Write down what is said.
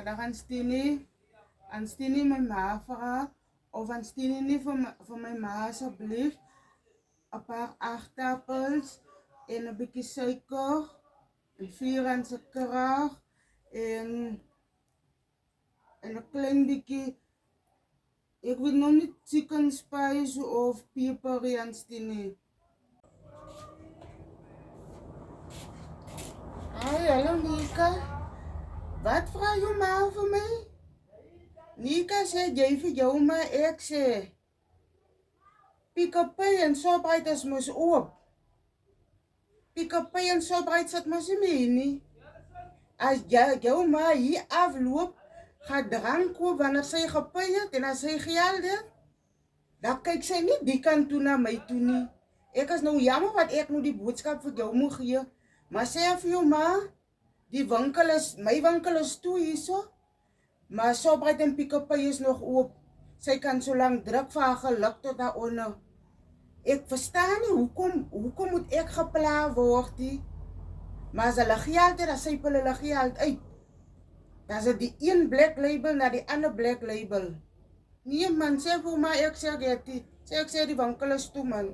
dan gaan Stini mijn ma vragen of aan Stini niet voor mijn ma alsjeblieft een paar aardappels en een beetje suiker, een 4 aan kraag en een klein beetje, ik weet nog niet, chicken spice of peper aan Stini. Hey, hallo Nika. Wat vraag je ma voor mij? Nika zei, jy vir jou maar ek sê. Pick-up-pay en Shoprite is mos oop. Pick-up-pay en Shoprite sit mos nie. As jou ma hier afloop, gaan drank koop wanneer sy gepay het en as sy geld het, dan kyk sy nie die kant toe na my toe nie. Ek is nou jammer wat ek nou die boodskap vir jou moet gee. Maar sê vir jou ma, my winkel is toe hierso. Maar Shoprite en Pick-up-pay is nog oop. Sy kan so lang druk vir haar geluk tot daaronder. Ek verstaan nie, hoekom moet ek gepla word nie? Maar as hulle geld het, dan syp hulle geld uit. Dan is dit die een black label na die ander black label. Nee man, sê vir my, ek sê die winkel is toe man.